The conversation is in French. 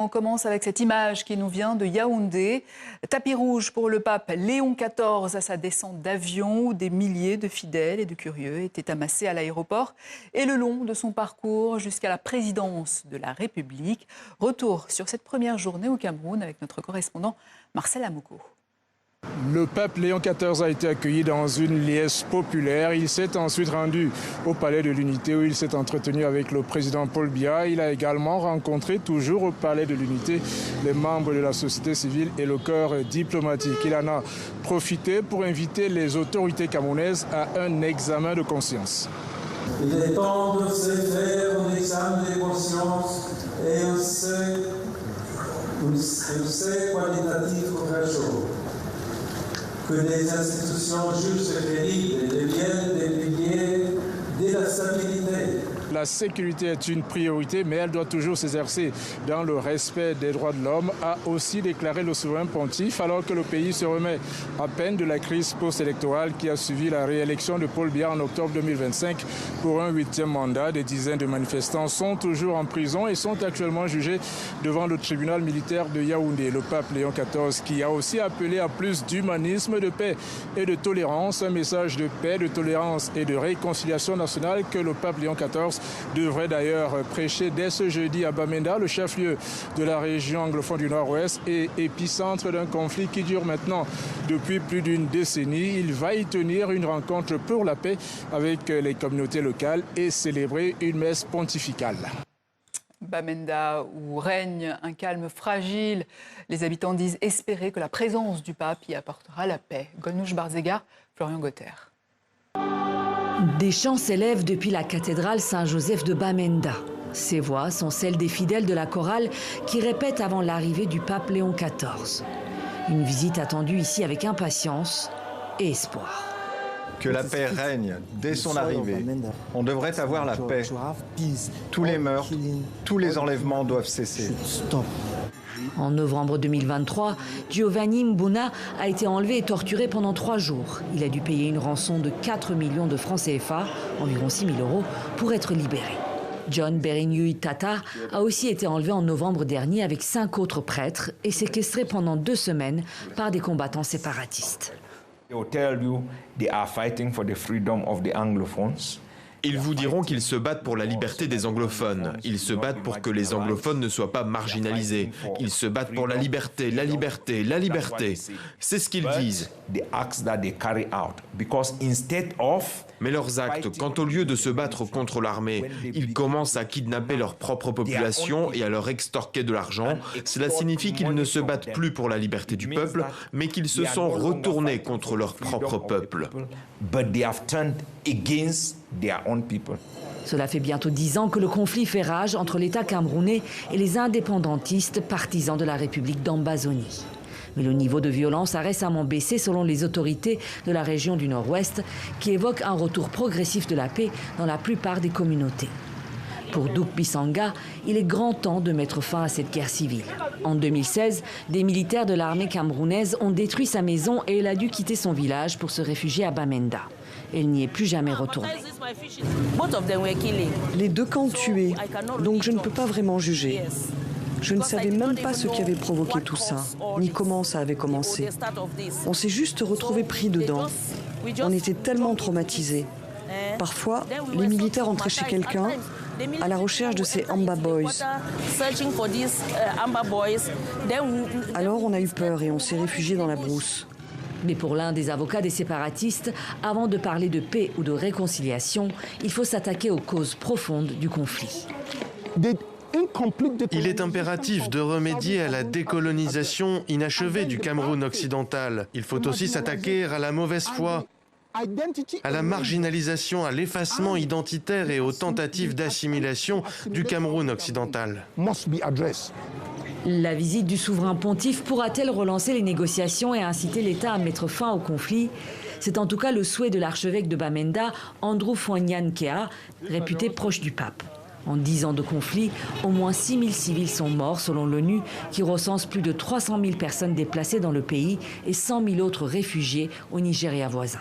On commence avec cette image qui nous vient de Yaoundé. Tapis rouge pour le pape Léon XIV à sa descente d'avion où des milliers de fidèles et de curieux étaient amassés à l'aéroport et le long de son parcours jusqu'à la présidence de la République. Retour sur cette première journée au Cameroun avec notre correspondant Marcel Amouko. Le pape Léon XIV a été accueilli dans une liesse populaire. Il s'est ensuite rendu au Palais de l'Unité où il s'est entretenu avec le président Paul Biya. Il a également rencontré, toujours au Palais de l'Unité, les membres de la société civile et le corps diplomatique. Il en a profité pour inviter les autorités camerounaises à un examen de conscience. Il est temps de se faire un examen de conscience et un essai qualitatif courageux. Que les institutions justes et crédibles deviennent des piliers de la stabilité. La sécurité est une priorité, mais elle doit toujours s'exercer dans le respect des droits de l'homme, a aussi déclaré le souverain pontife, alors que le pays se remet à peine de la crise post-électorale qui a suivi la réélection de Paul Biya en octobre 2025 pour un 8e mandat. Des dizaines de manifestants sont toujours en prison et sont actuellement jugés devant le tribunal militaire de Yaoundé. Le pape Léon XIV qui a aussi appelé à plus d'humanisme, de paix et de tolérance, un message de paix, de tolérance et de réconciliation nationale que le pape Léon XIV devrait d'ailleurs prêcher dès ce jeudi à Bamenda, le chef-lieu de la région anglophone du Nord-Ouest et épicentre d'un conflit qui dure maintenant depuis plus d'une décennie. Il va y tenir une rencontre pour la paix avec les communautés locales et célébrer une messe pontificale. Bamenda, où règne un calme fragile. Les habitants disent espérer que la présence du pape y apportera la paix. Golnouch Barzega, Florian Gauthier. Des chants s'élèvent depuis la cathédrale Saint-Joseph de Bamenda. Ces voix sont celles des fidèles de la chorale qui répètent avant l'arrivée du pape Léon XIV. Une visite attendue ici avec impatience et espoir. Que la paix règne dès son arrivée. On devrait avoir la paix. Tous les meurtres, tous les enlèvements doivent cesser. En novembre 2023, Giovanni Mbuna a été enlevé et torturé pendant 3 jours. Il a dû payer une rançon de 4 millions de francs CFA, environ 6 000 €, pour être libéré. John Berinyui Tata a aussi été enlevé en novembre dernier avec 5 autres prêtres et séquestré pendant 2 semaines par des combattants séparatistes. Ils vous diront qu'ils se battent pour la liberté des anglophones. Ils se battent pour que les anglophones ne soient pas marginalisés. Ils se battent pour la liberté, la liberté, la liberté. C'est ce qu'ils disent. Mais leurs actes, quand au lieu de se battre contre l'armée, ils commencent à kidnapper leur propre population et à leur extorquer de l'argent, cela signifie qu'ils ne se battent plus pour la liberté du peuple, mais qu'ils se sont retournés contre leur propre peuple. Cela fait bientôt 10 ans que le conflit fait rage entre l'État camerounais et les indépendantistes partisans de la République d'Ambazonie. Mais le niveau de violence a récemment baissé selon les autorités de la région du Nord-Ouest qui évoquent un retour progressif de la paix dans la plupart des communautés. Pour Douk Bissanga, il est grand temps de mettre fin à cette guerre civile. En 2016, des militaires de l'armée camerounaise ont détruit sa maison et elle a dû quitter son village pour se réfugier à Bamenda. Elle n'y est plus jamais retournée. Les 2 camps tués, donc je ne peux pas vraiment juger. Je ne savais même pas ce qui avait provoqué tout ça, ni comment ça avait commencé. On s'est juste retrouvés pris dedans. On était tellement traumatisés. Parfois, les militaires entraient chez quelqu'un à la recherche de ces Amba Boys. Alors on a eu peur et on s'est réfugiés dans la brousse. Mais pour l'un des avocats des séparatistes, avant de parler de paix ou de réconciliation, il faut s'attaquer aux causes profondes du conflit. Il est impératif de remédier à la décolonisation inachevée du Cameroun occidental. Il faut aussi s'attaquer à la mauvaise foi, à la marginalisation, à l'effacement identitaire et aux tentatives d'assimilation du Cameroun occidental. La visite du souverain pontife pourra-t-elle relancer les négociations et inciter l'État à mettre fin au conflit? C'est en tout cas le souhait de l'archevêque de Bamenda, Andrew Foignan Kea, réputé proche du pape. En 10 ans de conflit, au moins 6 000 civils sont morts selon l'ONU, qui recense plus de 300 000 personnes déplacées dans le pays et 100 000 autres réfugiés au Nigeria voisin.